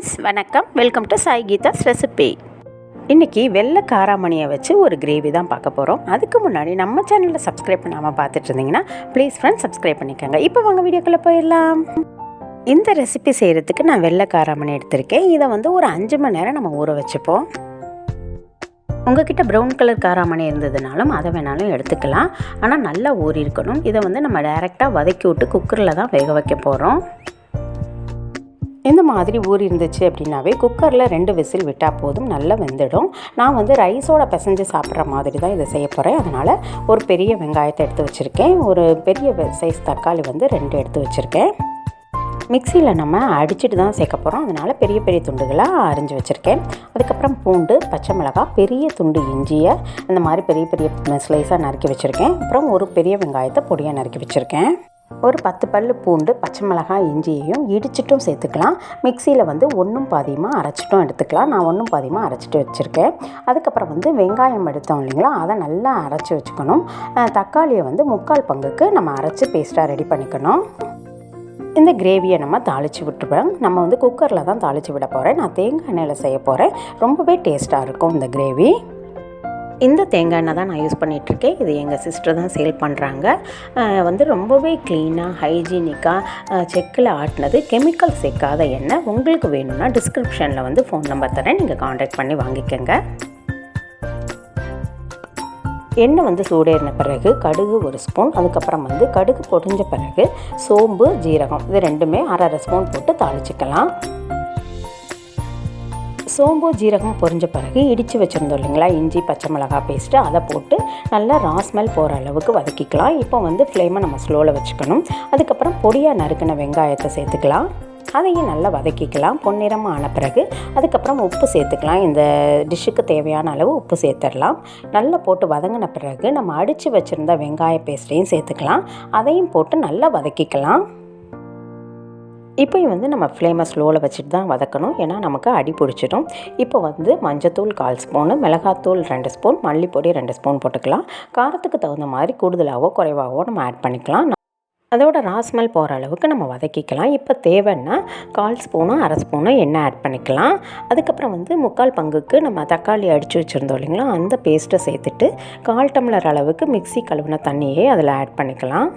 Friends, வணக்கம். Welcome to Sai Geetha's recipe. இன்றைக்கி வெள்ளை காராமணியை வச்சு ஒரு கிரேவி தான் பார்க்க போகிறோம். அதுக்கு முன்னாடி நம்ம சேனலில் சப்ஸ்கிரைப் பண்ணாமல் பார்த்துட்டு இருந்தீங்கன்னா ப்ளீஸ் ஃப்ரெண்ட்ஸ் சப்ஸ்கிரைப் பண்ணிக்கோங்க. இப்போ வாங்க வீடியோக்குள்ளே போயிடலாம். இந்த ரெசிபி செய்கிறதுக்கு நான் வெள்ளை காராமணி எடுத்திருக்கேன். இதை ஒரு 5 மணி நேரம் நம்ம ஊற வச்சுப்போம். உங்கள்கிட்ட ப்ரௌன் கலர் காராமணி இருந்ததுனாலும் அதை வேணாலும் எடுத்துக்கலாம். ஆனால் நல்லா ஊறி இருக்கணும். இதை நம்ம டைரெக்டாக வதக்கி விட்டு குக்கரில் தான் வேக வைக்க போகிறோம். இந்த மாதிரி ஊறி இருந்துச்சு அப்படின்னாவே குக்கரில் 2 விசில் விட்டால் போதும், நல்லா வெந்துடும். நான் ரைஸோட பிசைஞ்சு சாப்பிட்ற மாதிரி தான் இதை செய்ய போகிறேன். அதனால் ஒரு பெரிய வெங்காயத்தை எடுத்து வச்சுருக்கேன். ஒரு பெரிய சைஸ் தக்காளி 2 எடுத்து வச்சுருக்கேன். மிக்சியில் நம்ம அடிச்சுட்டு தான் சேர்க்க போகிறோம். அதனால் பெரிய பெரிய துண்டுகளாக அரிஞ்சு வச்சுருக்கேன். அதுக்கப்புறம் பூண்டு, பச்சை மிளகாய், பெரிய துண்டு இஞ்சியை இந்த மாதிரி பெரிய பெரிய ஸ்லைஸாக நறுக்கி வச்சுருக்கேன். அப்புறம் ஒரு பெரிய வெங்காயத்தை பொடியாக நறுக்கி வச்சுருக்கேன். ஒரு 10 பல்லு பூண்டு, பச்சை மிளகாய், இஞ்சியையும் இடிச்சிட்டும் சேர்த்துக்கலாம். மிக்சியில் 1 பாதியமாக அரைச்சிட்டும் எடுத்துக்கலாம். நான் 1 பாதியமாக அரைச்சிட்டு வச்சுருக்கேன். அதுக்கப்புறம் வெங்காயம் எடுத்தோம் இல்லைங்களா, அதை நல்லா அரைச்சி வச்சுக்கணும். தக்காளியை 3/4 பங்குக்கு நம்ம அரைச்சி பேஸ்ட்டாக ரெடி பண்ணிக்கணும். இந்த கிரேவியை நம்ம தாளித்து விட்டுருவேன். நம்ம குக்கரில் தான் தாளித்து விட போகிறேன். நான் தேங்காய் எண்ணெயில் செய்ய போகிறேன். ரொம்பவே டேஸ்ட்டாக இருக்கும் இந்த கிரேவி. இந்த தேங்காய் எண்ணெய் தான் நான் யூஸ் பண்ணிகிட்ருக்கேன். இது எங்கள் சிஸ்டர் தான் சேல் பண்ணுறாங்க. ரொம்பவே க்ளீனாக ஹைஜீனிக்காக செக்கில் ஆட்டினது, கெமிக்கல் சேர்க்காத எண்ணெய். உங்களுக்கு வேணும்னா டிஸ்கிரிப்ஷனில் ஃபோன் நம்பர் தரேன், நீங்கள் காண்டாக்ட் பண்ணி வாங்கிக்கோங்க. எண்ணெய் சூடேறின பிறகு கடுகு 1 ஸ்பூன், அதுக்கப்புறம் கடுகு பொரிஞ்ச பிறகு சோம்பு, ஜீரகம் இது 2மே 1/2 ஸ்பூன் போட்டு தாளிச்சிக்கலாம். சோம்பு, ஜீரகம் பொரிஞ்ச பிறகு இடித்து வச்சுருந்தோம் இல்லைங்களா, இஞ்சி பச்சை மிளகாய் பேஸ்ட்டு, அதை போட்டு நல்லா ராஸ்மெல் போகிற அளவுக்கு வதக்கிக்கலாம். இப்போ ஃப்ளேமை நம்ம ஸ்லோவில் வச்சுக்கணும். அதுக்கப்புறம் பொடியாக நறுக்கின வெங்காயத்தை சேர்த்துக்கலாம். அதையும் நல்லா வதக்கிக்கலாம். பொன்னிறமாக ஆன பிறகு அதுக்கப்புறம் உப்பு சேர்த்துக்கலாம். இந்த டிஷ்ஷுக்கு தேவையான அளவு உப்பு சேர்த்துடலாம். நல்லா போட்டு வதங்கின பிறகு நம்ம அடித்து வச்சுருந்த வெங்காய பேஸ்ட்டையும் சேர்த்துக்கலாம். அதையும் போட்டு நல்லா வதக்கிக்கலாம். இப்போ நம்ம ஃப்ளேமை ஸ்லோவில் வச்சுட்டு தான் வதக்கணும், ஏன்னா நமக்கு அடி பிடிச்சிடும். இப்போ மஞ்சத்தூள் 1/4 ஸ்பூனு, மிளகாத்தூள் 2 ஸ்பூன், மல்லிப்பொடி 2 ஸ்பூன் போட்டுக்கலாம். காரத்துக்கு தகுந்த மாதிரி கூடுதலாகவோ குறைவாகவோ நம்ம ஆட் பண்ணிக்கலாம். அதோட ராஸ்மெல் போகிற அளவுக்கு நம்ம வதக்கிக்கலாம். இப்போ தேவைன்னா 1/4 ஸ்பூனோ 1/2 ஸ்பூனோ எண்ணெய் ஆட் பண்ணிக்கலாம். அதுக்கப்புறம் 3/4 பங்குக்கு நம்ம தக்காளி அடித்து வச்சுருந்தோம் இல்லைங்களா, அந்த பேஸ்ட்டை சேர்த்துட்டு 1/4 டம்ளர் அளவுக்கு மிக்ஸி கழுவின தண்ணியே அதில் ஆட் பண்ணிக்கலாம்.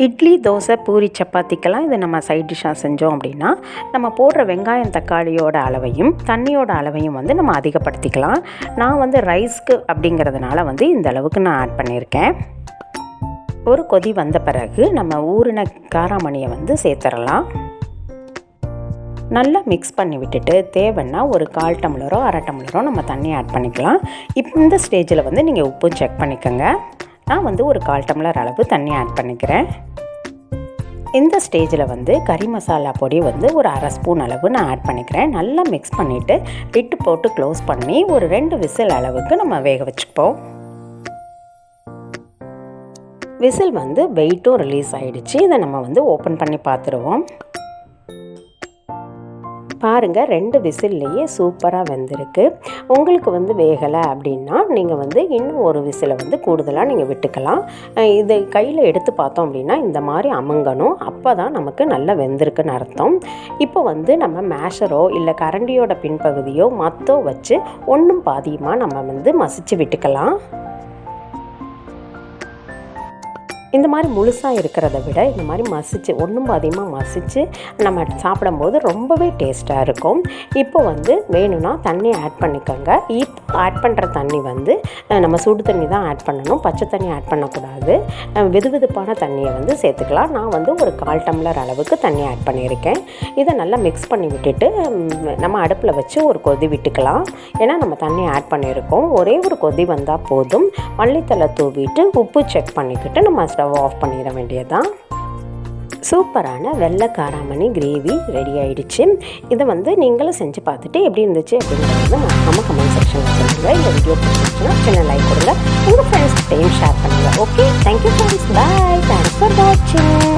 இட்லி, தோசை, பூரி, சப்பாத்திக்கெல்லாம் இதை நம்ம சைட் டிஷ்ஷாக செஞ்சோம் அப்படின்னா நம்ம போடுற வெங்காயம் தக்காளியோட அளவையும் தண்ணியோட அளவையும் நம்ம அதிகப்படுத்திக்கலாம். நான் ரைஸ்க்கு அப்படிங்கிறதுனால இந்த அளவுக்கு நான் ஆட் பண்ணியிருக்கேன். ஒரு கொதி வந்த பிறகு நம்ம ஊறின காராமணியை சேர்த்துடலாம். நல்லா மிக்ஸ் பண்ணி விட்டுட்டு தேவைன்னா ஒரு 1/4 டம்ளரோ 1/2 டம்ளரோ நம்ம தண்ணி ஆட் பண்ணிக்கலாம். இப்போ இந்த ஸ்டேஜில் நீங்கள் உப்பும் செக் பண்ணிக்கோங்க. நான் ஒரு 1/4 டம்ளர் அளவு தண்ணி ஆட் பண்ணிக்கிறேன். இந்த ஸ்டேஜில் கறி மசாலா பொடி ஒரு 1/2 ஸ்பூன் அளவு நான் ஆட் பண்ணிக்கிறேன். நல்லா மிக்ஸ் பண்ணிவிட்டு லிட்டு போட்டு க்ளோஸ் பண்ணி ஒரு 2 விசில் அளவுக்கு நம்ம வேக வச்சுப்போம். விசில் வெயிட்டும் ரிலீஸ் ஆகிடுச்சு. இதை நம்ம ஓப்பன் பண்ணி பார்த்துருவோம். பாருங்கள், 2 விசில்லையே சூப்பராக வெந்திருக்கு. உங்களுக்கு வேகலை அப்படின்னா நீங்கள் இன்னும் ஒரு விசிலை கூடுதலாக நீங்கள் விட்டுக்கலாம். இதை கையில் எடுத்து பார்த்தோம் அப்படின்னா இந்த மாதிரி அமுங்கணும். அப்போ தான் நமக்கு நல்லா வெந்திருக்குன்னு அர்த்தம். இப்போ நம்ம மேஷரோ இல்லை கரண்டியோட பின்பகுதியோ மத்தோ வச்சு 1 பாதியமாக நம்ம மசிச்சு விட்டுக்கலாம். இந்த மாதிரி முழுசாக இருக்கிறத விட இந்த மாதிரி மசிச்சு 1 பாதியமாக மசித்து நம்ம சாப்பிடும்போது ரொம்பவே டேஸ்ட்டாக இருக்கும். இப்போ வேணும்னா தண்ணி ஆட் பண்ணிக்கோங்க. இப்போ ஆட் பண்ணுற தண்ணி நம்ம சுடு தண்ணி தான் ஆட் பண்ணணும், பச்சை தண்ணி ஆட் பண்ணக்கூடாது. வெதுவெதுப்பான தண்ணியை சேர்த்துக்கலாம். நான் ஒரு 1/4 டம்ளர் அளவுக்கு தண்ணி ஆட் பண்ணியிருக்கேன். இதை நல்லா மிக்ஸ் பண்ணி விட்டுட்டு நம்ம அடுப்பில் வச்சு ஒரு கொதி விட்டுக்கலாம். ஏன்னா நம்ம தண்ணி ஆட் பண்ணியிருக்கோம். ஒரே ஒரு கொதி வந்தால் போதும். மல்லித்தலை தூவிட்டு உப்பு செக் பண்ணிக்கிட்டு நம்ம ஸ்டவ் ஆஃப் பண்ணிட வேண்டியதுதான். சூப்பரான வெள்ளை காராமணி கிரேவி ரெடி ஆகிடுச்சு. இதை நீங்களும் செஞ்சு பார்த்துட்டு எப்படி இருந்துச்சு அப்படிங்கிறது மறக்காம கமெண்ட் செக்ஷனில் சொல்லுங்கள். இந்த வீடியோ பிடிச்சிருச்சுன்னா சின்ன லைக் கொடுங்க. உங்கள் ஃப்ரெண்ட்ஸ்கிட்டையும் ஷேர் பண்ணுங்கள். Okay, thank you friends. Bye. Thanks for வாட்சிங்.